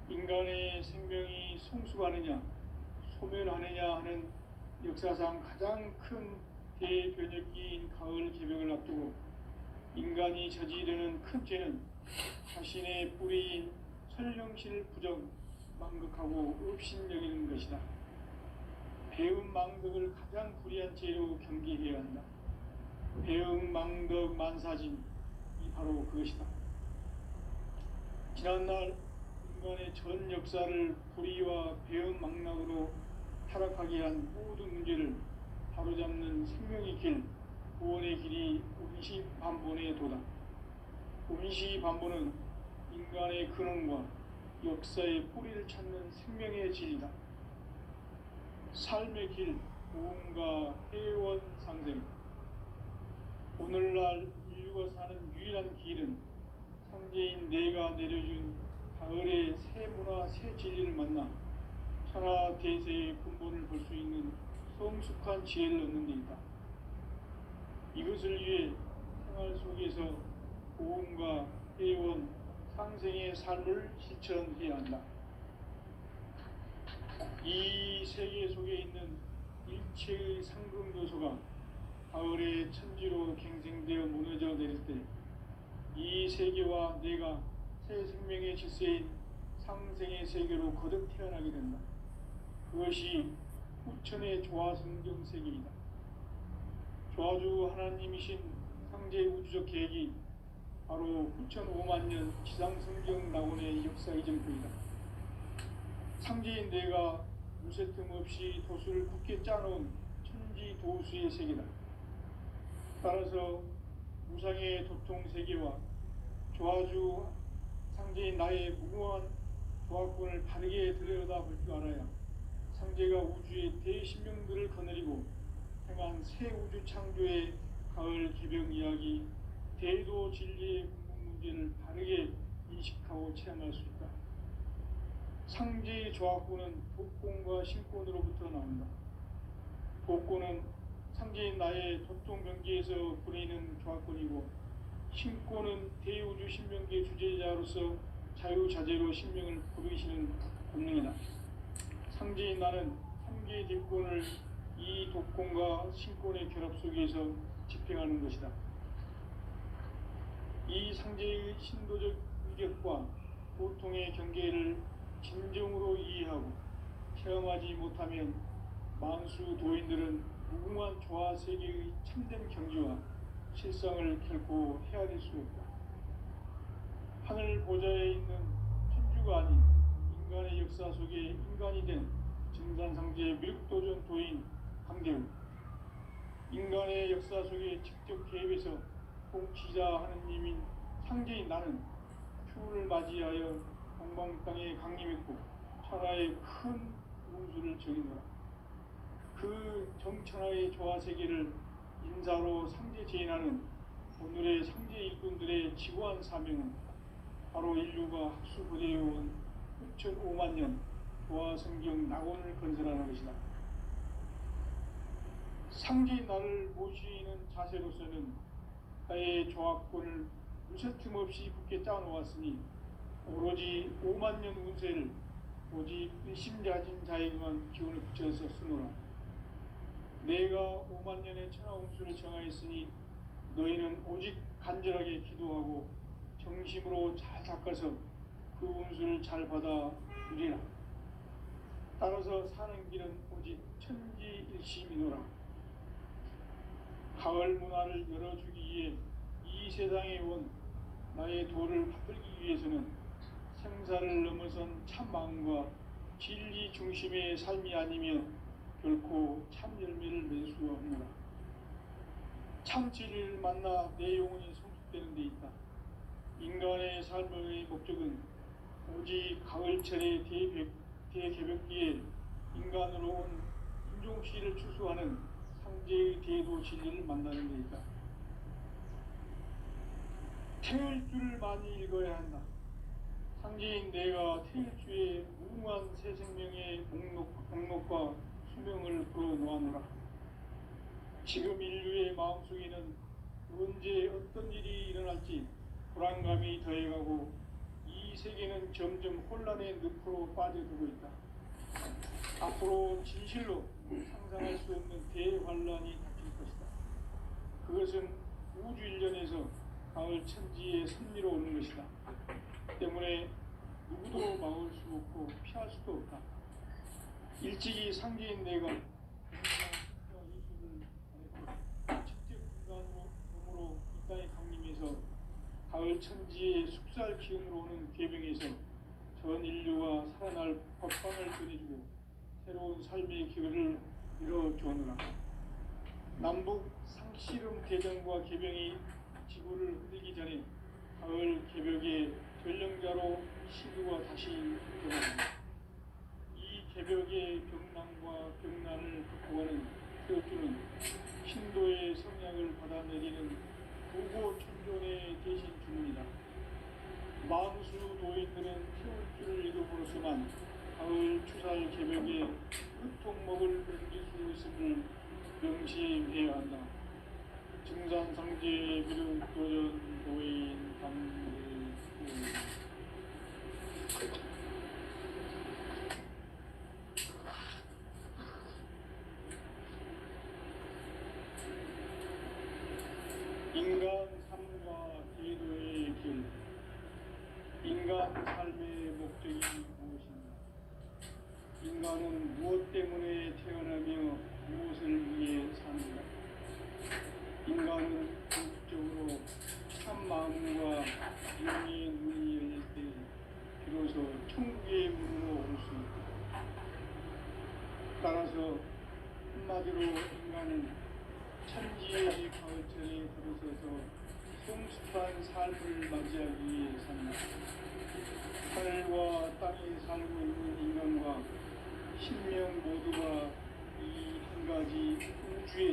인간의 생명이 성숙하느냐 소멸하느냐 하는 역사상 가장 큰 대변혁기인 가을 개벽을 앞두고 인간이 저지르는 큰 죄는 자신의 뿌리인 설령실 부정 망극하고 업신여기는 것이다. 배은 망덕을 가장 불의한 죄로 경계해야 한다. 배은 망덕 만사진이 바로 그것이다. 지난날 인간의 전 역사를 불의와 배은 망락으로 타락하게 한 모든 문제를 바로잡는 생명의 길, 구원의 길이 운시반본의 도다. 운시반본은 인간의 근원과 역사의 뿌리를 찾는 생명의 진리다. 삶의 길, 구원과 회원 상생. 오늘날 인류가 사는 유일한 길은 상제인 내가 내려준 가을의 새 문화, 새 진리를 만나 천하 대세의 근본을 볼 수 있는 성숙한 지혜를 얻는 데 있다. 이것을 위해 생활 속에서 고음과 회원, 상생의 삶을 실천해야 한다. 이 세계 속에 있는 일체의 상금 요소가 가을의 천지로 갱생되어 무너져 내릴 때 이 세계와 내가 새 생명의 질서인 상생의 세계로 거듭 태어나게 된다. 그것이 후천의 조화성경 세계이다. 조화주 하나님이신 상제 우주적 계획이 바로 후천 5만 년 지상성경 낙원의 역사 이전표이다. 상제인 내가 무쇠 틈 없이 도수를 굳게 짜놓은 천지 도수의 세계다. 따라서 무상의 도통 세계와 조화주 상제인 나의 무궁한 조화권을 바르게 들여다볼 줄 알아야 상제가 우주의 대신명들을 거느리고 행한 새 우주 창조의 가을 개벽 이야기, 대도 진리의 궁극 문제를 바르게 인식하고 체험할 수 있다. 상제의 조화권은 독권과 신권으로부터 나온다. 독권은 상제인 나의 도통경계에서 부리는 조화권이고 신권은 대우주 신명계 주제자로서 자유자재로 신명을 부르시는 본능이다. 상제인 나는 3개의 뒷권을 이 독권과 신권의 결합 속에서 집행하는 것이다. 이 상제의 신도적 위력과 고통의 경계를 진정으로 이해하고 체험하지 못하면 만수 도인들은 무궁한 조화 세계의 참된 경지와 실상을 결코 헤아릴 수 없다. 하늘 보좌에 있는 천주가 아닌 인간의 역사 속에 인간이 된 증산상제의 미륵도전 도인 강대우, 인간의 역사 속에 직접 개입해서 통치자 하느님인 상제인 나는 휴를 맞이하여 동방 땅에 강림했고 천하의 큰 운수를 적이노라. 그 정천하의 조화 세계를 인사로 상제 제인하는 오늘의 상제 일꾼들의 지구한 사명은 바로 인류가 학수부대해온 6,5만 년 조화 성경 낙원을 건설하는 것이다. 상제인 나를 모시는 자세로서는 나의 조화권을 무쇠틈 없이 굳게 짜놓았으니 오로지 5만 년 운세를 오직 일심가진 자에게만 기운을 붙여서 쓰노라. 내가 5만 년의 천하 운수를 정하였으니 너희는 오직 간절하게 기도하고 정심으로 잘 닦아서 그 운수를 잘 받아 누리라. 따라서 사는 길은 오직 천지일심이노라. 가을 문화를 열어주기 위해 이 세상에 온 나의 도를 받들기 위해서는 생사를 넘어선 참 마음과 진리 중심의 삶이 아니면 결코 참 열매를 맺을 수가 없노라. 참 진리를 만나 내 영혼이 성숙되는 데 있다. 인간의 삶의 목적은 오직 가을철의 대개벽기에 인간으로 온 인종씨를 추수하는 상제의 대도 진리를 만나는 데 있다. 태일주를 많이 읽어야 한다. 상제인 내가 태일주의 무궁한 새 생명의 목록과 수명을 불어놓아노라. 지금 인류의 마음속에는 언제 어떤 일이 일어날지 불안감이 더해가고 이 이 세계는 점점 혼란의 늪으로 빠져들고 있다. 앞으로 진실로 상상할 수 없는 대환란이 닥칠 것이다. 그것은 우주 일련에서 가을 천지의 섭리로 오는 것이다. 때문에 누구도 막을 수 없고 피할 수도 없다. 일찍이 상제인 내가 예수를 첫째 공간으로 이 땅에 강림해서 가을 천지의 숙살 기운으로 오는 계병에서 전 인류가 살아날 법방을 전해주고 새로운 삶의 기회를 이뤄주었노라. 남북 상씨름 대전과 계병이 지구를 흔들기 전에 가을 개벽의 전령자로 시구가 다시 일어납니다. 이 개벽의 병난과 병난을 극복하는 태어주는 신도의 성약을 받아내리는 부고 천존의 대신 주문이다. 만수 도인들은 태울주를 이름으로서만 가을 추살 개벽의 흑통목을 넘길 수 있음을 명심해야 한다. 증산상제 비룡도전 도인 강대구 인간 삶과 제도의 길. 인간 삶의 목적이 무엇인가? 인간은 무엇 때문에 태어나며 무엇을 위해 사는가? 인간은 궁극적으로 참 마음과 영의 눈이 열릴 때 비로소 천국의 문으로 올 수 있다. 따라서 한마디로 인간은 천지의 가을철에 들어서서 성숙한 삶을 맞이하기 위해 산다. 하늘과 땅에 살고 있는 인간과 신명 모두가 이 한 가지 우주의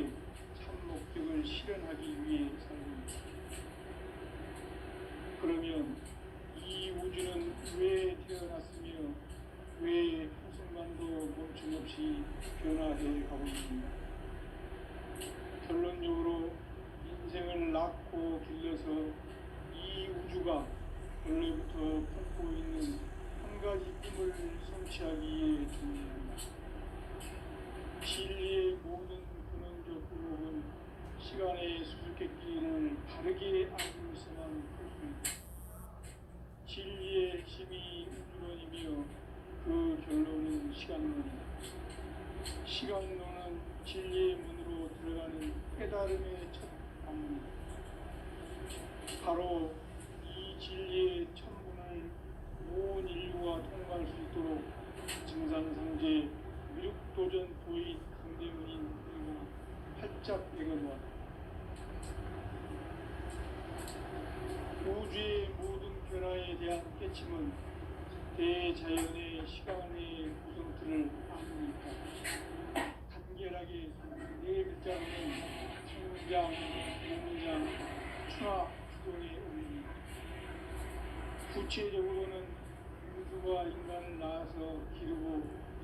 참 목적을 실현하기 위해 살고 있다. 그러면 이 우주는 왜 태어났으며 왜 한순간도 멈춤없이 변화해 가고 있는가? 결론적으로 인생을 낳고 길러서 이 우주가 원래부터 품고 있는 한 가지 꿈을 성취하기에 준비한다. 진리의 모든 근원적 의혹은 시간의 수수께끼를 바르게 알고 있어만 풀 수 있다. 진리의 핵심이 우주론이며 그 결론은 시간론이다. 시간론은 진리의 문으로 들어가는 깨달음의 첫 관문이다. 바로 이 진리의 천문을 온 인류가 통과할 수 있도록 증산상제 미륵도전 도인 강대문인 그리고 활짝 열어놓았다. 우주의 모든 변화에 대한 깨침은 대자연의 시간의 구성틀을 아니니까 간결하게 네 글자로는 성장, 공장, 추락, 추동의 의미. 구체적으로는 우주가 인간을 낳아서 기르고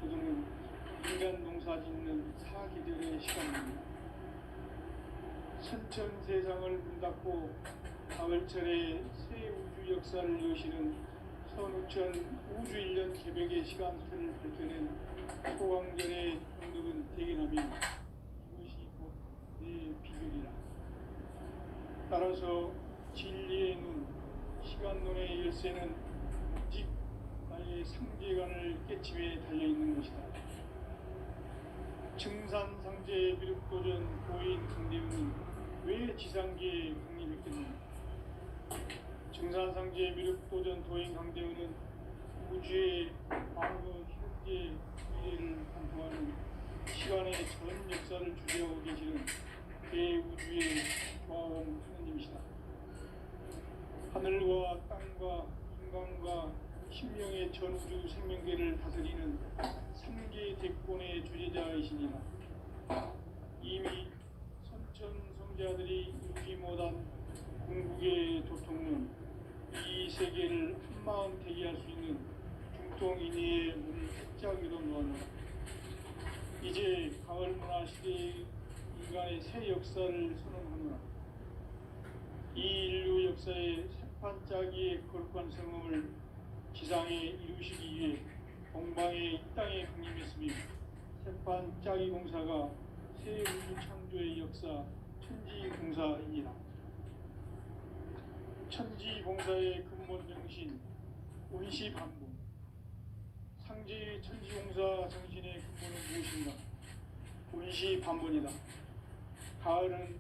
거두는 인간 농사 짓는 사계절의 시간입니다. 선천 세상을 문 닫고 가을철에 새 우주 역사를 여시는 선우천 우주 1년 개벽의 시간틀을 밝혀낸 소강전의 동력은 대견하며 이것이 곧 내 비결이라. 따라서 진리의 눈, 시간론의 열쇠는 오직 나의 상제관을 깨침에 달려있는 것이다. 증산상제 미륵도전 도인 강대문은 왜 지상계에 강림했겠느냐? 증산상제 미륵도전 도인 강대문은 우주의 과거, 현재, 미래를 관통하는 시간의 전 역사를 주재하고 계시는 대우주의 조화원 하느님이시다. 하늘과 땅과 인간과 신명의 전우주 생명계를 다스리는 3계 대권의 주제자이시니라. 이미 선천 성자들이 이루지 못한 궁극의 도통론, 이 세계를 한마음 대기할 수 있는 중통인의의 문을 활짝 열어놓았노라. 이제 가을 문화 시대의 인간의 새 역사를 선언하노라. 이 인류 역사의 새판짜기의 거룩한 성음을 지상에 이루시기 위해 동방의 이 땅에 강림했으며 세판 짜기 공사가 새 우주 창조의 역사 천지공사입니다. 천지공사의 근본 정신 운시반복. 상제의 천지공사 정신의 근본은 무엇인가? 운시반복이다. 가을은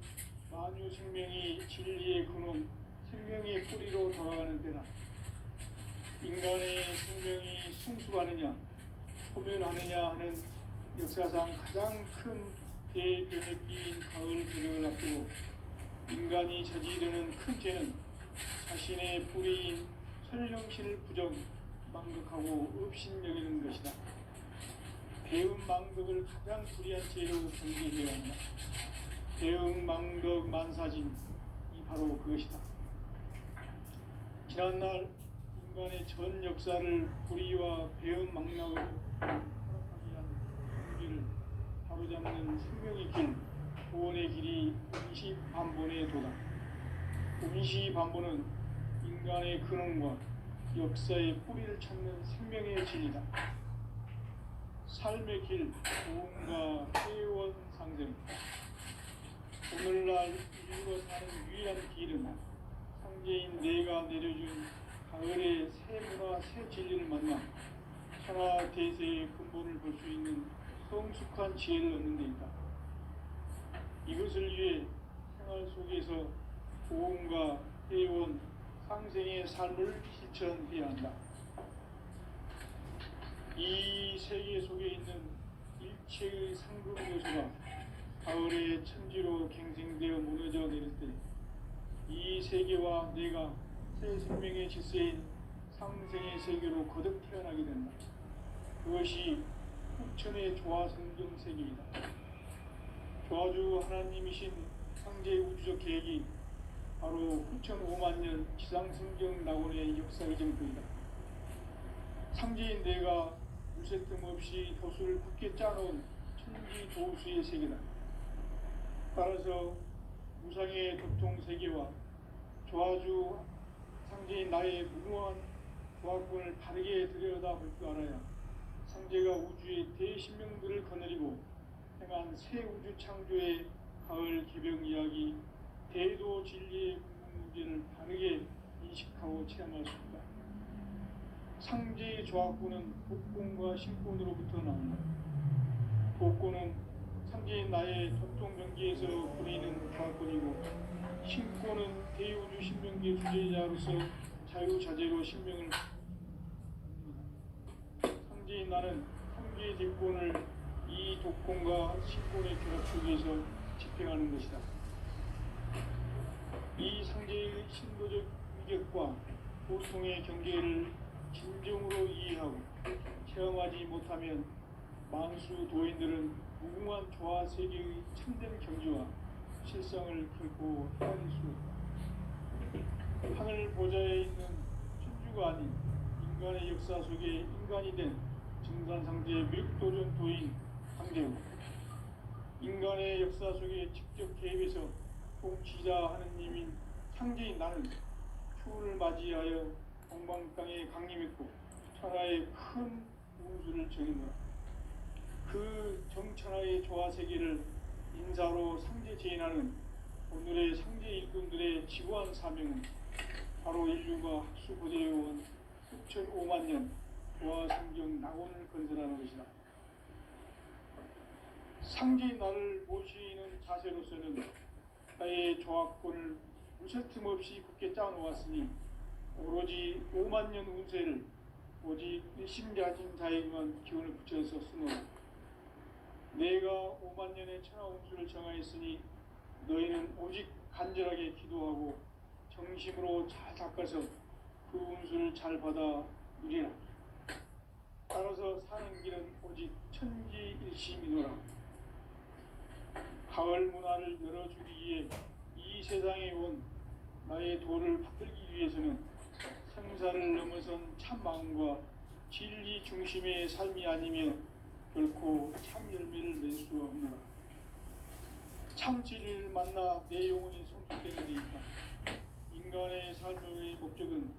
만유 생명이 진리의 근원, 생명의 뿌리로 돌아가는 때다. 인간의 생명이 성숙하느냐, 소멸하느냐 하는 역사상 가장 큰 대변혁기인 가을 배경을 앞두고 인간이 저지르는 큰 죄는 자신의 뿌리인 설령신을 부정, 망극하고 업신여기는 것이다. 배음 망덕을 가장 불의한 죄로 정죄해야 한다. 배음 망덕 만사진이 바로 그것이다. 지난날 인간의 전 역사를 불의와 배음 망락으로 타락하게 한 공기를 바로잡는 생명의 길, 구원의 길이 운시반본의 도다. 운시반본은 인간의 근원과 역사의 뿌리를 찾는 생명의 진이다. 삶의 길, 구원과 회원 상생. 오늘날 인류가 사는 유일한 길은 상제인 내가 내려준 가을의 새 문화, 새 진리를 만나 천하 대세의 근본을 볼 수 있는 성숙한 지혜를 얻는 데 있다. 이것을 위해 생활 속에서 보험과 회원, 상생의 삶을 실천해야 한다. 이 세계 속에 있는 일체의 상급 요소가 가을의 천지로 갱생되어 무너져 내릴 때 이 세계와 내가 새 생명의 질서인 상생의 세계로 거듭 태어나게 된다. 그것이 후천의 조화성경 세계이다. 조화주 하나님이신 상제 우주적 계획이 바로 후천 5만년 지상성경 낙원의 역사의 정토이다. 상제인 내가 물새 틈 없이 돛을 굳게 짜놓은 천지 도수의 세계다. 따라서 무상의 도통 세계와 조화주 상제인 나의 무궁한 조화권을 바르게 들여다볼 줄 알아야 상제가 우주의 대신명들을 거느리고 행한 새 우주 창조의 가을 개병 이야기, 대도 진리의 궁극 문제를 바르게 인식하고 체험할 수 있다. 상제의 조화권은 복권과 신권으로부터 나온다. 복권은 상제인 나의 도통병기에서 보이는 조화권이고, 신권은 대우주 신명기의 주제자로서 자유자재로 신명을 상제인 나는 상제의 대권을 이 독권과 신권의 결합 속에서 집행하는 것이다. 이 상제의 신도적 위격과 보통의 경계를 진정으로 이해하고 체험하지 못하면 만수 도인들은 무궁한 조화 세계의 참된 경지와 실상을 결코 헤아릴 수 없다. 하늘 보좌에 있는 천주가 아닌 인간의 역사 속에 인간이 된 증산상제의 멸도전 도인 상제고, 인간의 역사 속에 직접 개입해서 통치자 하느님인 상제인 나는 추운을 맞이하여 동방 땅에 강림했고 천하의 큰 운수를 정했노라. 그 정천하의 조화 세계를 인사로 상제 제인하는 오늘의 상제 일꾼들의 지구한 사명은 바로 인류가 학수고대해온 수천 5만년 조화 성경 낙원을 건설하는 것이다. 상제인 나를 모시는 자세로서는 나의 조화권을 무쇠틈 없이 굳게 짜놓았으니 오로지 5만년 운세를 오직 일심가진 자에게만 기운을 붙여서 쓰노라. 내가 5만년의 천하 운수를 정하였으니 너희는 오직 간절하게 기도하고 정심으로 잘 닦아서 그 운수를 잘 받아 누리라. 따라서 사는 길은 오직 천지일심이노라. 가을 문화를 열어주기 위해 이 세상에 온 나의 도를 받들기 위해서는 생사를 넘어선 참 마음과 진리 중심의 삶이 아니면 결코 참 열매를 낼 수 없노라. 참 진리를 만나 내 영혼이 성숙되는 데 있다. 인간의 삶의 목적은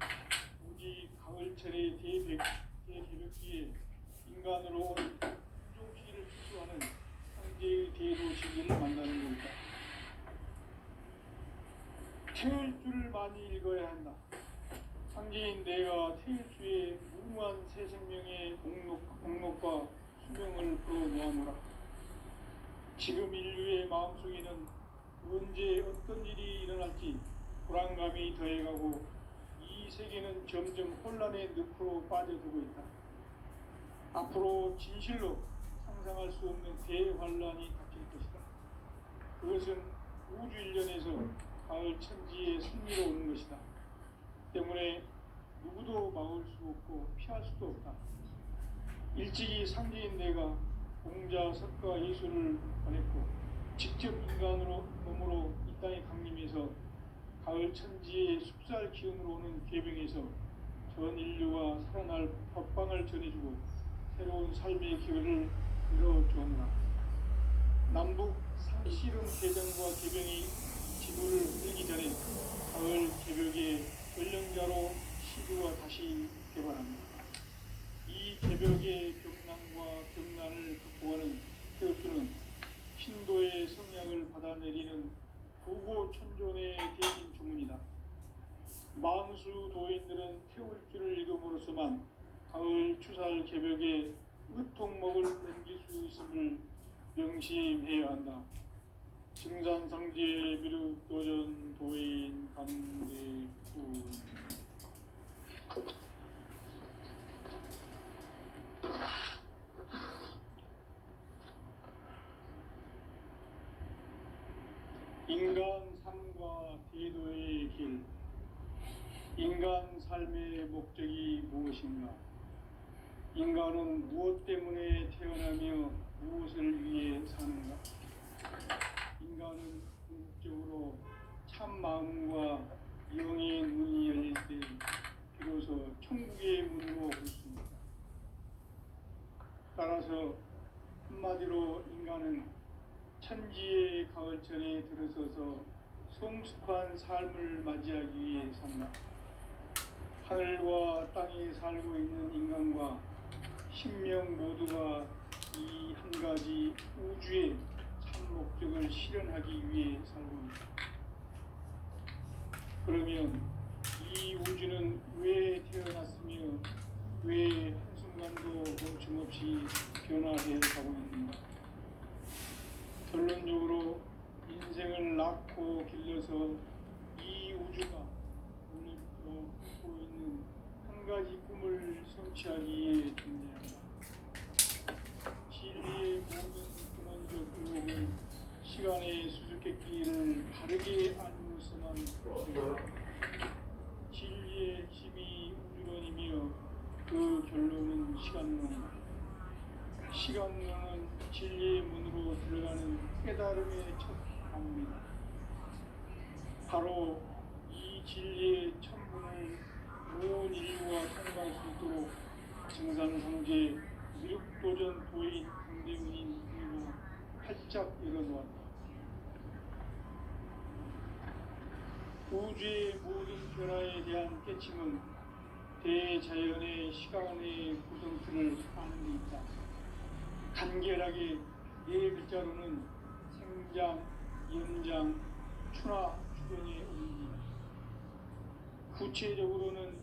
오직 가을철 가을철의 대개벽기에 인간으로 온 인종시기를 추구하는 상제의 대도 시기를 만나는 겁니다. 태일주를 많이 읽어야 한다. 상제인 내가 태일주의 무모한 새 생명의 목록과 수명을 풀어놓아노라. 지금 인류의 마음속에는 언제 어떤 일이 일어날지 불안감이 더해가고 이 세계는 점점 혼란의 늪으로 빠져들고 있다. 앞으로 진실로 상상할 수 없는 대환란이 닥칠 것이다. 그것은 우주 일련에서 가을 천지에 승리로 오는 것이다. 때문에 누구도 막을 수 없고 피할 수도 없다. 일찍이 상제인 내가 공자, 석가, 예수를 보냈고 직접 인간으로 몸으로 이 땅에 강림해서 가을 천지의 숲살 기운으로 오는 계병에서 전 인류가 살아날 법방을 전해주고 새로운 삶의 기회를 열어주었노라. 남북 상씨름 대전과 계병이 지구를 밀기 전에 가을 개벽의 전령자로 시주가 다시 개발합니다. 이 개벽의 격난과 격난을 극복하는 태울주는 신도의 성약을 받아내리는 고고천존의 대신 주문이다. 망수 도인들은 태울주를 읽음으로써만 가을 추살 개벽에 의통목을 남길 수 있음을 명심해야 한다. 증산상제 미륵도전 도인 강대구. 인간 삶과 대도의 길. 인간 삶의 목적이 무엇인가? 인간은 무엇 때문에 태어나며 무엇을 위해 사는가? 인간은 궁극적으로 참 마음과 영의 문이 열릴 때 비로소 천국의 문으로 올 수 있다. 따라서 한마디로 인간은 천지의 가을철에 들어서서 성숙한 삶을 맞이하기 위해 산다. 하늘과 땅에 살고 있는 인간과 신명 모두가 이 한 가지 우주의 참 목적을 실현하기 위해 살고 있다. 그러면 이 우주는 왜 태어났으며 왜 한순간도 멈춤없이 변화해 가고 있는가? 결론적으로 인생을 낳고 길러서 이 우주가 오늘부터 꾸고 있는 한 가지 꿈을 성취하기에 존재한다. 진리의 모든 근원적 의혹은 시간의 수수께끼를 바르게 알고서만 진리의 핵심이 우주론이며 그 결론은 시간론이다. 시간론은 진리의 문으로 들어가는 깨달음의 첫 방문이다. 바로 이 진리의 천문을 온 인류가 통과할 수 있도록 증산상제 미륵도전 도인 강대훈인 이로 활짝 열어놓았다. 우주의 모든 변화에 대한 깨침은 대자연의 시간의 구성틀을 아는 데 있다. 간결하게 네 글자로는 생장, 연장, 추나, 추변의 원리다. 구체적으로는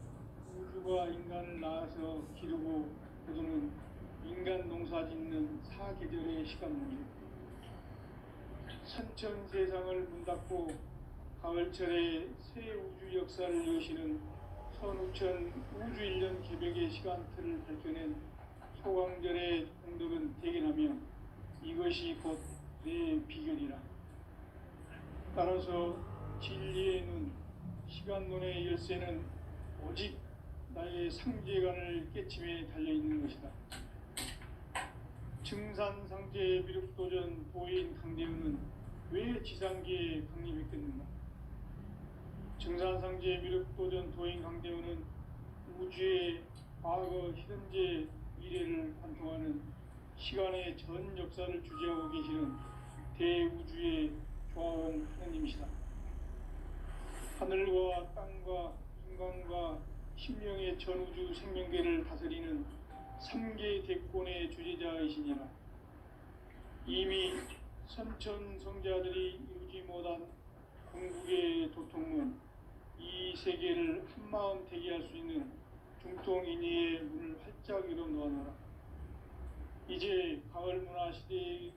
우주가 인간을 낳아서 기르고 거두는 인간 농사 짓는 사계절의 시간 문제. 선천 세상을 문 닫고 가을철에 새 우주 역사를 여시는 선우천 우주 일년 개벽의 시간틀을 밝혀낸 소강절의 공덕은 대견하며 이것이 곧 내 비결이라. 따라서 진리의 눈, 시간론의 열쇠는 오직 나의 상제관을 깨침에 달려있는 것이다. 증산상제 미륵도전 도인 강대훈은 왜 지상계에 강림했겠는가? 증산상제 미륵도전 도인 강대훈은 우주의 과거, 현재, 미래를 관통하는 시간의 전 역사를 주재하고 계시는 대우주의 조화원 하느님이시다. 하늘과 땅과 인간과 신명의 전우주 생명계를 다스리는 3계 대권의 주제자이시니라. 이미 선천성자들이 이루지 못한 궁극의 도통문, 이 세계를 한마음 되게 할 수 있는 중통인의의 문을 활짝 열어놓아노라. 이제 가을 문화 시대의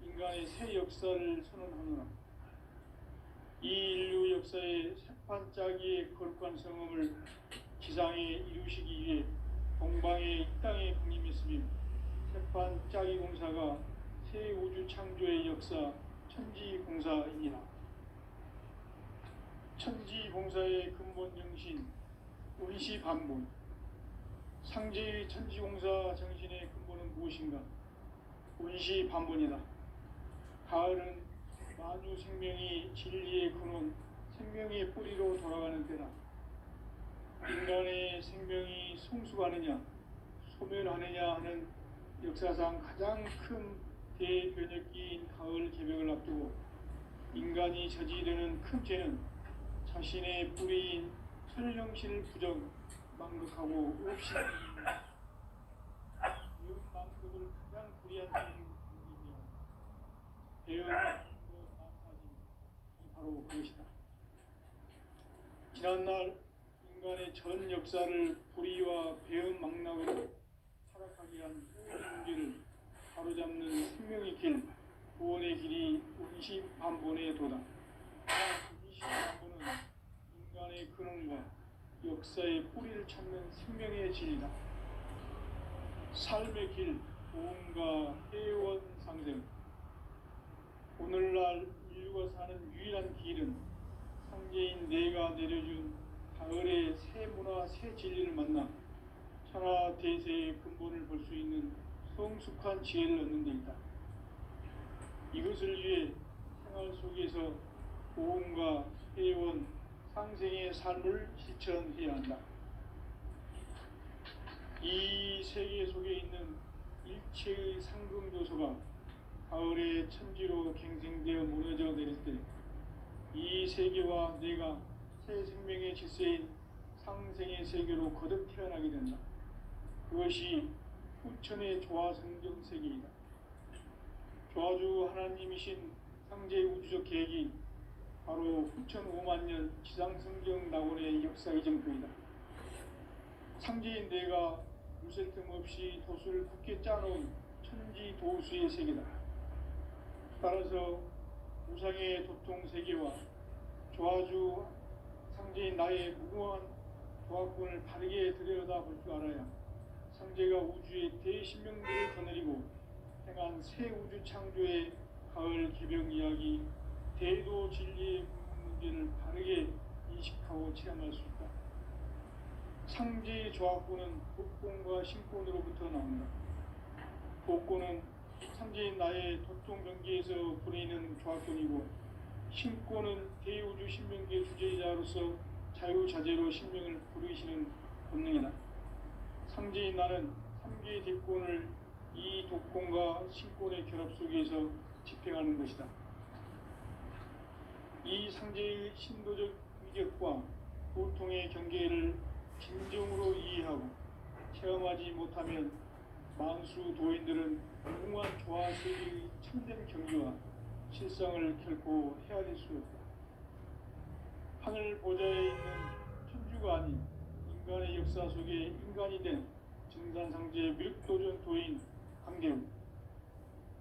인간의 새 역사를 선언하노라. 이 인류 역사의 새판짜기의 거룩한 성음을 지상에 이루시기 위해 동방의 이 땅에 군림했으며, 새판짜기 공사가 새 우주 창조의 역사 천지공사이니라. 천지공사의 근본 정신 운시반본, 상제의 천지공사 정신의 근본은 무엇인가? 운시반본이다. 가을은 만유 생명이 진리의 근원, 생명의 뿌리로 돌아가는 때다. 인간의 생명이 성숙하느냐 소멸하느냐 하는 역사상 가장 큰 대변혁기인 가을 개벽을 앞두고, 인간이 저지르는 큰 죄는 자신의 뿌리인 설령실 부정 망극하고 없이 이웃 망극을 가장 불의한 죄이며, 배은 망사짐, 바로 그것이다. 지난날 인간의 전 역사를 불의와 배은 망락으로 타락하게 한 모든 문제를 바로잡는 생명의 길, 구원의 길이 운시반본의 도다. 운시반본은 인간의 근원과 역사의 뿌리를 찾는 생명의 진리다. 삶의 길, 보험과 회원 상생. 오늘날 인류가 사는 유일한 길은 상제인 내가 내려준 가을의 새 문화, 새 진리를 만나 천하 대세의 근본을 볼 수 있는 성숙한 지혜를 얻는 데 있다. 이것을 위해 생활 속에서 보험과 회원, 상생의 삶을 실천해야 한다. 이 세계 속에 있는 일체의 상금 요소가 가을의 천지로 갱생되어 무너져 내릴 때, 이 세계와 내가 새 생명의 질서인 상생의 세계로 거듭 태어나게 된다. 그것이 후천의 조화성경 세계이다. 조화주 하나님이신 상제의 우주적 계획이 바로 후천 5만 년 지상성경 낙원의 역사의 정표이다. 상제인 내가 무셀 틈 없이 도수를 굳게 짜놓은 천지 도수의 세계다. 따라서 우상의 도통 세계와 조화주 상제인 나의 무궁한 조합권을 바르게 들여다볼 줄 알아야 상제가 우주의 대신명들을 거느리고 행한 새 우주 창조의 가을 개벽 이야기, 대도 진리의 문제를 바르게 인식하고 체험할 수 있다. 상제의 조합권은 복권과 신권으로부터 나온다. 복권은 상제인 나의 도통 경계에서 부리는 조합권이고, 신권은 대우주 신명계 주제자로서 자유자재로 신명을 부르시는 본능이다. 상제인 나는 3개의 대권을 이 독권과 신권의 결합 속에서 집행하는 것이다. 이 상제의 신도적 위력과 보통의 경계를 진정으로 이해하고 체험하지 못하면 만수 도인들은 무궁한 조화 세계의 참된 경지와 실상을 결코 헤아릴 수 없다. 하늘 보좌에 있는 천주가 아닌 인간의 역사 속에 인간이 된 증산상제 밀도전 도인 강계우,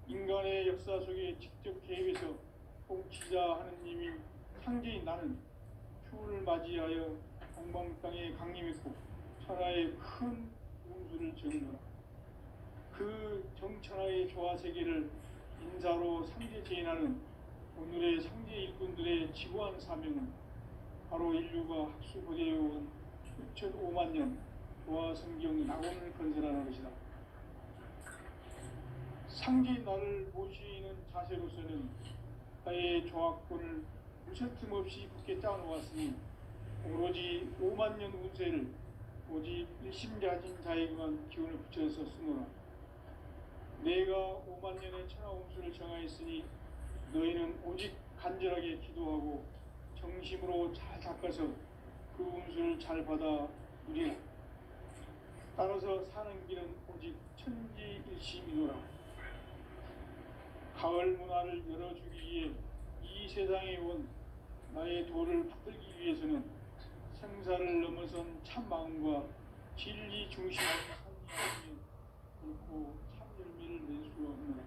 인간의 역사 속에 직접 개입해서 통치자 하느님이 상제인 나는 휴를 맞이하여 동방 땅에 강림했고 천하의 큰 운수를 정노라. 그 정천하의 조화세계를 인사로 상제 제인하는 오늘의 상제 일꾼들의 지구한 사명은 바로 인류가 학수고대해온 6,5만 년 조화성경 낙원을 건설하는 것이다. 상제인 나를 모시는 자세로서는 나의 조합권을 무쇠틈 없이 굳게 짜놓았으니 오로지 5만 년 운세를 오직 일심가진 자에게만 기운을 붙여서 쓰노라. 내가 5만 년의 천하 운수를 정하였으니 너희는 오직 간절하게 기도하고 정심으로 잘 닦아서 그 운수를 잘 받아 우리라. 따라서 사는 길은 오직 천지일심이노라. 가을 문화를 열어주기 위해 이 세상에 온 나의 도를 붙들기 위해서는 생사를 넘어선 참 마음과 진리 중심의 삶이 결코 참 열매를 낼 수 없노라.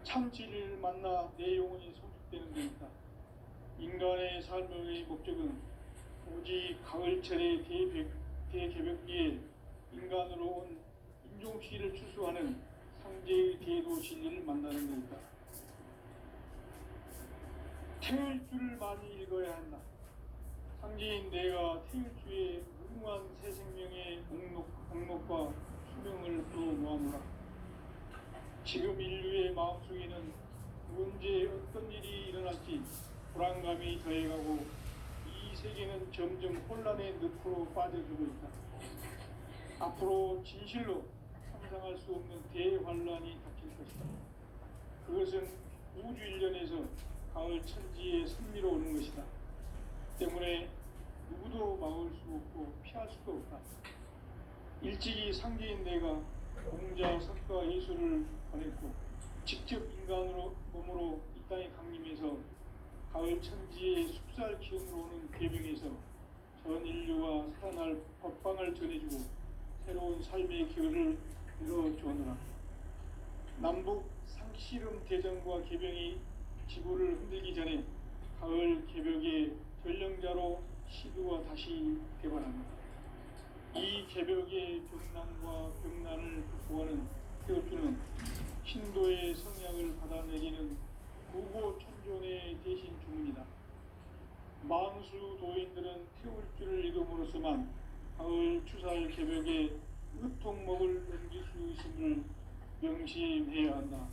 참 진리를 만나 내 영혼이 성숙되는 데있다. 인간의 삶의 목적은 오직 가을철의 대개벽기에 인간으로 온 인종시를 추수하는 상제의 대도 진리를 만나는 데있다. 태일주를 많이 읽어야 한다. 상제인 내가 태일주의 무궁한 새 생명의 목록과 수명을 풀어놓아노라. 지금 인류의 마음속에는 언제 어떤 일이 일어날지 불안감이 더해가고 이 세계는 점점 혼란의 늪으로 빠져들고 있다. 앞으로 진실로 상상할 수 없는 대환란이 닥칠 것이다. 그것은 우주 일련에서 가을 천지의 선미로 오는 것이다. 때문에 누구도 막을 수 없고 피할 수도 없다. 일찍이 상제인 내가 공자, 석가, 예수를 보냈고 직접 인간으로 몸으로 이 땅에 강림해서 가을 천지의 숲살 기운으로 오는 개벽에서 전 인류와 살아날 법방을 전해주고 새로운 삶의 기회를 열어주었노라. 남북 상씨름 대전과 개병이 지구를 흔들기 전에 가을 개벽의 전령자로 시두가 다시 개발합니다. 이 개벽의 벽난과 벽난을 극복하는 태울주는 신도의 성향을 받아내리는 구고천존의 대신 주문이다. 만수 도인들은 태울주를 읽음으로써만 가을 추살 개벽의 의통목을 넘길 수 있음을 명심해야 한다.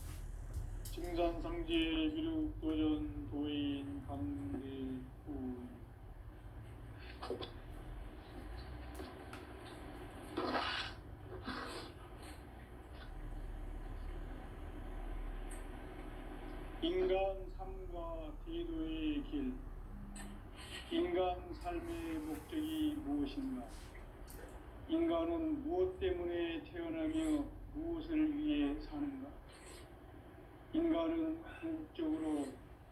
증산상제 미륵도전 도인 강대구. 인간 삶과 대도의 길. 인간 삶의 목적이 무엇인가? 인간은 무엇 때문에 태어나며 무엇을 위해 사는가? 인간은 궁극적으로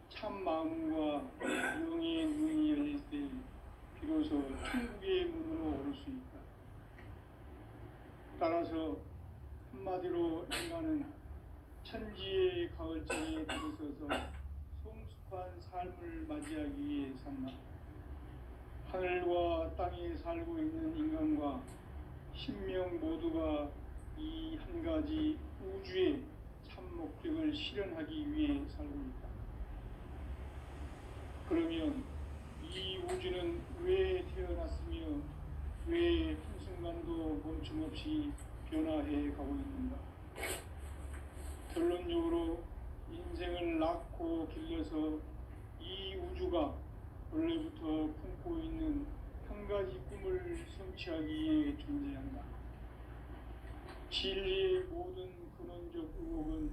참 마음과 영의 눈이 열릴 때 비로소 천국의 문으로 오를 수 있다. 따라서 한마디로 인간은 천지의 가을장에 들어서서 성숙한 삶을 맞이하기 위해 산다. 하늘과 땅에 살고 있는 인간과 신명 모두가 이 한 가지 우주의 참 목적을 실현하기 위해 살고 있다. 그러면 이 우주는 왜 태어났으며 왜 한순간도 멈춤없이 변화해 가고 있는가? 결론적으로 인생을 낳고 길러서 이 우주가 원래부터 품고 있는 한 가지 꿈을 성취하기 위해 존재한다. 진리의 모든 근원적 의혹은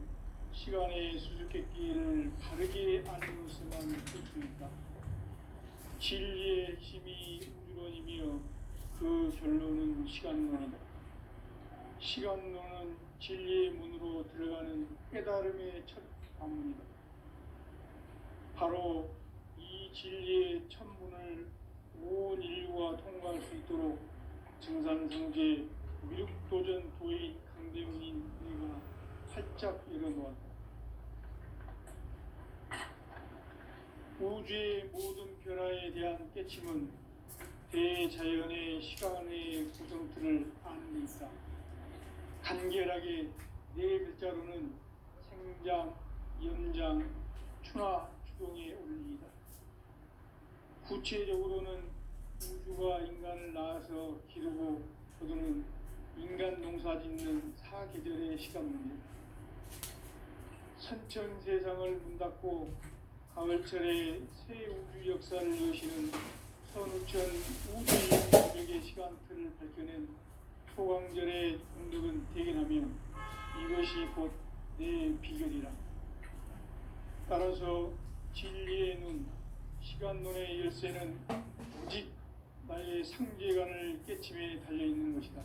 시간의 수수께끼를 바르게 알므로서만 풀 수 있다. 진리의 힘이 우주론이며 그 결론은 시간론이다. 시간론은 진리의 문으로 들어가는 깨달음의 첫 관문이다. 바로 이 진리의 첫 문을 온 인류가 통과할 수 있도록 증산상제 미륵도전 도의 강대문인 우리가 활짝 열어놓았다. 우주의 모든 변화에 대한 깨침은 대자연의 시간의 구성틀을 아는 데 있다. 간결하게 네 글자로는 생장, 연장, 추나 추동의 원리이다. 구체적으로는 우주가 인간을 낳아서 기르고 거두는 인간 농사 짓는 사계절의 시간 문제다. 선천 세상을 문 닫고 가을철에 새 우주 역사를 여시는 선우천 우주인격의 시간틀을 밝혀낸 초광절의 공덕은 대견하며 이것이 곧 내 비결이라. 따라서 진리의 눈, 시간론의 열쇠는 오직 나의 상제관을 깨침에 달려있는 것이다.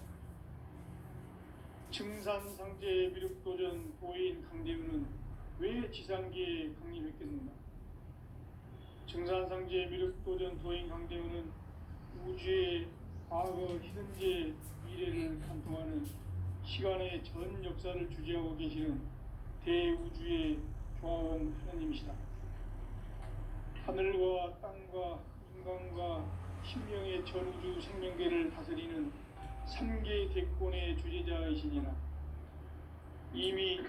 증산상제 미륵도전 도인 강대우는 왜 지상계에 강림했겠는가? 증산상제 미륵도전 도인 강대우는 우주의 과거, 현재, 미래를 관통하는 시간의 전 역사를 주재하고 계시는 대우주의 조화원 하나님이시다. 하늘과 땅과 인간과 신명의 전우주 생명계를 다스리는 3개 대권의 주재자이시니라. 이미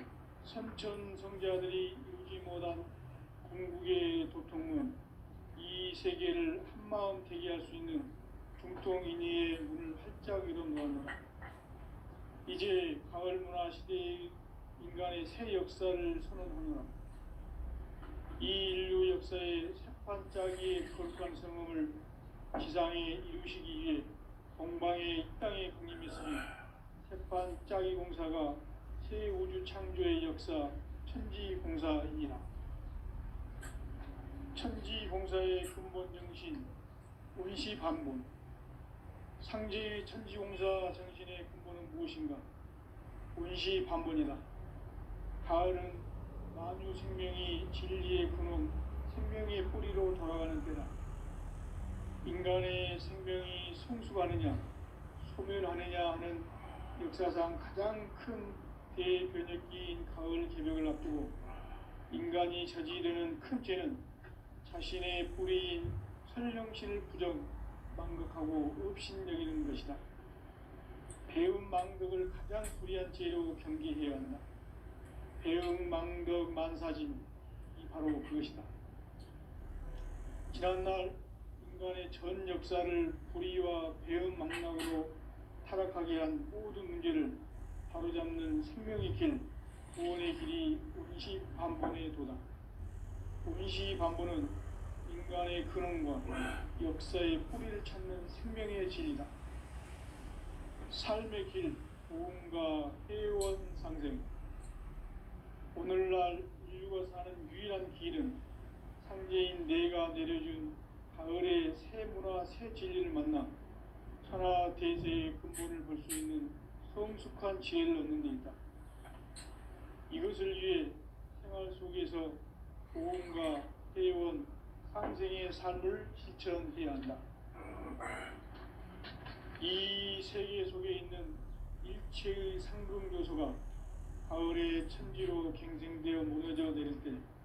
선천성자들이 이루지 못한 궁극의 도통은 이 세계를 한마음 되게 할 수 있는 중통인의의 문을 활짝 열어놓았노라. 이제 가을 문화 시대의 인간의 새 역사를 선언하노라. 이 인류 역사의 새판짜기의 거룩한 성음을 지상에 이루시기 위해 동방의 이 땅에 강림했으니 새판짜기 공사가 새 우주 창조의 역사 천지공사이니라. 천지공사의 근본 정신 원시반본. 상제의 천지공사 정신의 근본은 무엇인가? 원시반본이다. 가을은 만유 생명이 진리의 근원, 생명의 뿌리로 돌아가는 때다. 인간의 생명이 성숙하느냐, 소멸하느냐 하는 역사상 가장 큰 대변혁기인 가을 개벽을 앞두고 인간이 저지르는 큰 죄는 자신의 뿌리인 선령신을 부정, 망극하고 업신여기는 것이다. 배음 망덕을 가장 불의한 죄로 경계해야 한다. 배음 망덕 만사진이 바로 그것이다. 지난날 인간의 전 역사를 불의와 배음 망락으로 타락하게 한 모든 문제를 바로잡는 생명의 길, 구원의 길이 원시반본의 도다. 원시반본은 인간의 근원과 역사의 뿌리를 찾는 생명의 진리다. 삶의 길, 보험과 회원 상생. 오늘날 인류가 사는 유일한 길은 상제인 내가 내려준 가을의 새 문화, 새 진리를 만나 천하 대세의 근본을 볼 수 있는 성숙한 지혜를 얻는 데 있다. 이것을 위해 생활 속에서 보험과 회원, 상생의 삶을 실천해야 한다. 이 세계 속에 있는 일체의 상금 요소가 가을의 천지로 갱생되어 무너져 내릴 때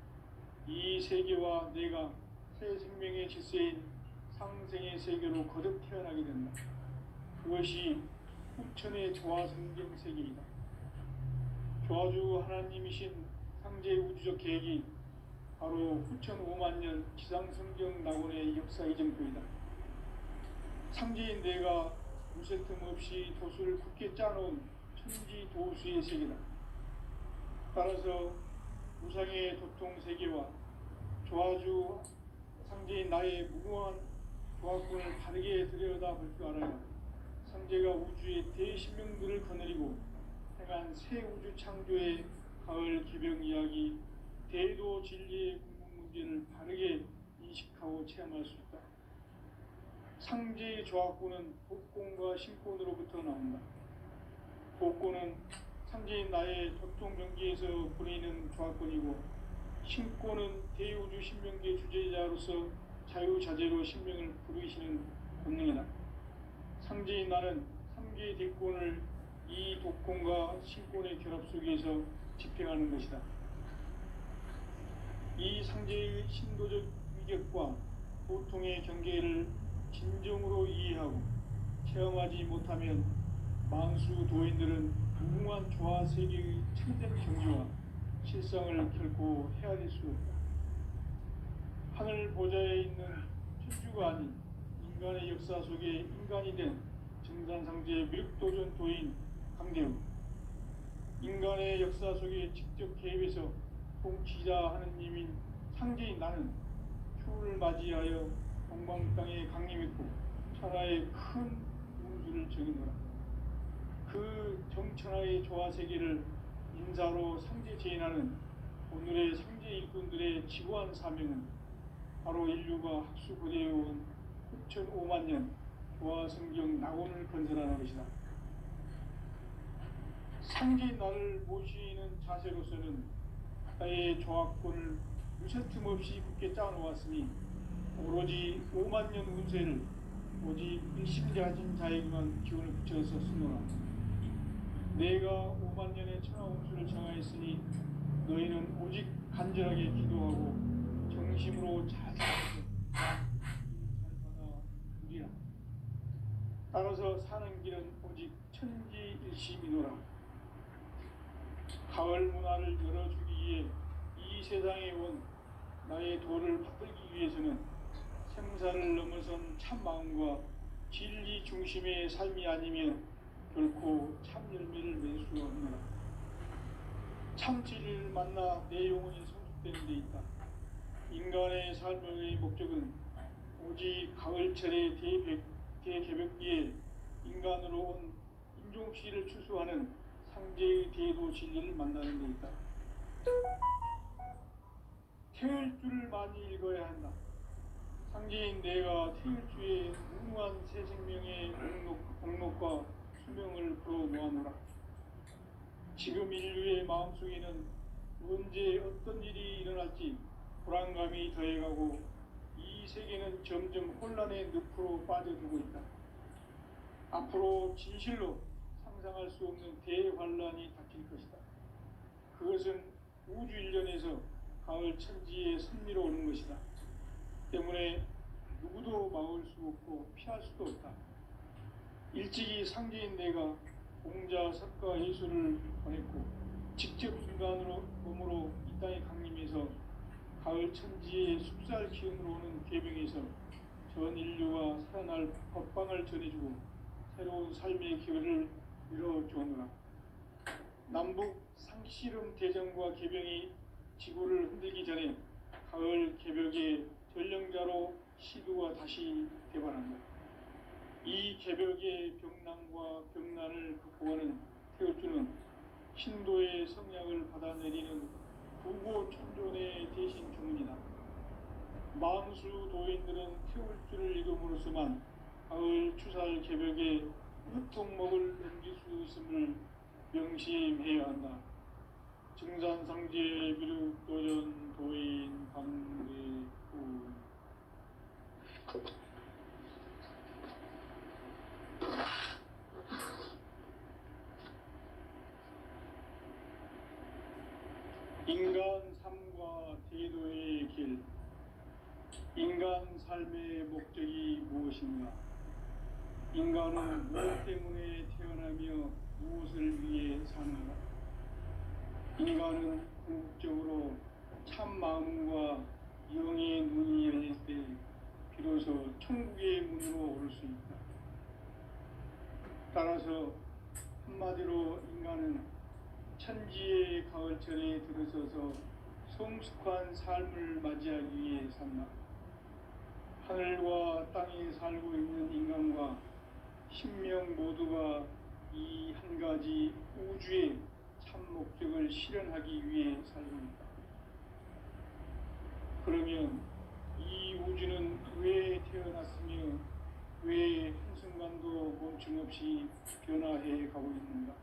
이 세계와 내가 새 생명의 질서인 상생의 세계로 거듭 태어나게 된다. 그것이 후천의 조화성경 세계이다. 조화주 하나님이신 상제의 우주적 계획이 바로 후천 5만 년 지상성경 낙원의 역사 이정표이다. 상제인 내가 무쇠 틈 없이 도수를 굳게 짜놓은 천지 도수의 세계다. 따라서 무상의 도통 세계와 조화주 상제인 나의 무궁한 조화권을 바르게 들여다볼 줄 알아야 상제가 우주의 대신명들을 거느리고 행한 새 우주 창조의 가을 개벽 이야기, 대도 진리의 궁극 문제를 바르게 인식하고 체험할 수 있다. 상제의 조화권은 복권과 신권으로부터 나온다. 복권은 상제인 나의 도통 경계에서 보내는 조화권이고, 신권은 대우주 신명계 주제자로서 자유자재로 신명을 부르시는 본능이다. 상제인 나는 3개의 대권을 이 독권과 신권의 결합 속에서 집행하는 것이다. 이 상제의 신도적 위격과 보통의 경계를 진정으로 이해하고 체험하지 못하면 만수 도인들은 무궁한 조화 세계의 참된 경지와 실상을 결코 헤아릴 수 없다. 하늘 보좌에 있는 천주가 아닌 인간의 역사 속에 인간이 된 증산상제 미륵도전 도인 강대우. 인간의 역사 속에 직접 개입해서 통치자 하느님인 상제인 나는 초를 맞이하여 동방 땅에 강림했고 천하의 큰 운수를 정의노라. 그 정천하의 조화 세계를 인사로 상제 제인하는 오늘의 상제 일꾼들의 지구한 사명은 바로 인류가 학수고대해온 6,500만 년 도화성경 낙원을 건설하는 것이다. 상제의 나를 모시는 자세로서는 나의 조합권을 무쇠틈 없이 굳게 짜놓았으니 오로지 5만 년 운세를 오직 일심이 가진 자에게만 기운을 붙여서 쓰노라. 내가 5만 년의 천하 운수를 정하였으니 너희는 오직 간절하게 기도하고 정심으로 잘 받아 누리라. 따라서 사는 길은 오직 천지일심이노라. 가을 문화를 열어주기 위해 이 세상에 온 나의 도를 받들기 위해서는 생사를 넘어선 참 마음과 진리 중심의 삶이 아니면 결코 참 열매를 맺을 수가 없노라. 참 진리를 만나 내 영혼이 성숙되는 데 있다. 인간의 삶의 목적은 오직 가을철의 대개벽기에 인간으로 온 인종시를 추수하는 상제의 대도 진리를 만나는 데 있다. 태을주를 많이 읽어야 한다. 상제인 내가 태을주의 무궁한 새 생명의 목록과 수명을 풀어 놓아노라. 지금 인류의 마음속에는 언제 어떤 일이 일어날지 불안감이 더해가고 이 세계는 점점 혼란의 늪으로 빠져들고 있다. 앞으로 진실로 상상할 수 없는 대환란이 닥칠 것이다. 그것은 우주 일련에서 가을 천지의 선미로 오는 것이다. 때문에 누구도 막을 수 없고 피할 수도 없다. 일찍이 상제인 내가 공자, 석가, 예수를 보냈고 직접 인간으로 몸으로 이 땅에 강림해서 가을 천지의 숲살 기운으로 오는 계명에서 전 인류가 살아날 법방을 전해주고 새로운 삶의 기회를 이뤄주오노라. 남북 상씨름 대전과 개병이 지구를 흔들기 전에 가을 개벽의 전령자로 시두가 다시 개발한다. 이 개벽의 병난과 병난을 극복하는 태울주는 신도의 성량을 받아내리는 부고 천존의 대신 주문이다. 만수 도인들은 태울주를 읽음으로써만 가을 추살 개벽의 유통목을 넘길 수 있음을 명심해야 한다. 증산상제 미륵도전 도인 강대우. 인간 삶과 대도의 길. 인간 삶의 목적이 무엇인가? 인간은 무엇 때문에 태어나며 무엇을 위해 사는가? 인간은 궁극적으로 참 마음과 영의 눈이 열릴 때 비로소 천국의 문으로 오를 수 있다. 따라서 한마디로 인간은 천지의 가을철에 들어서서 성숙한 삶을 맞이하기 위해 산다. 하늘과 땅에 살고 있는 인간과 신명 모두가 이 한 가지 우주의 참 목적을 실현하기 위해 살고 있다. 그러면 이 우주는 왜 태어났으며 왜 한순간도 멈춤없이 변화해 가고 있는가?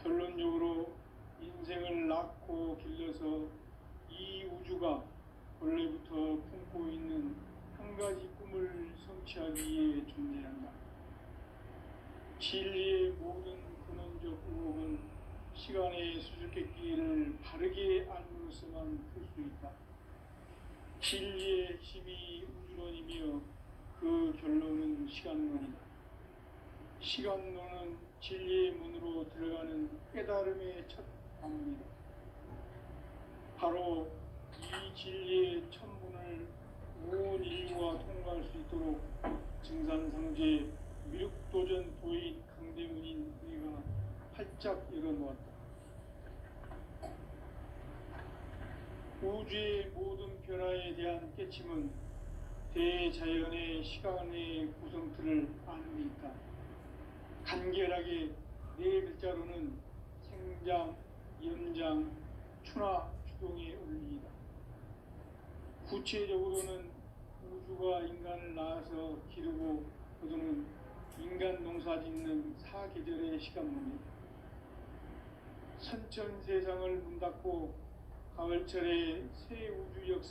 결론적으로 인생을 낳고 길러서 이 우주가 원래부터 품고 있는 한 가지 꿈을 성취하기 위해 존재한다. 진리의 모든 근원적 의혹은 시간의 수수께끼를 바르게 알므로서만 풀 수 있다. 진리의 핵심이 우주론이며 그 결론은 시간론이다. 시간론은 진리의 문으로 들어가는 깨달음의 첫 관문이다. 바로 이 진리의 첫 문을 온 인류가 통과할 수 있도록 증산상제 미륵도전 도인 강대문인 우리가 활짝 열어놓았다. 우주의 모든 변화에 대한 깨침은 대자연의 시간의 구성틀을 아는 데 있다. 간결하게 네 글자로는 생장, 연장, 추나 추동의 원리이다. 구체적으로는 우주가 인간을 낳아서 기르고 거두는 인간 농사 짓는 사계절의 시간입니다. 선천 세상을 문 닫고 가을철에 새 우주 역사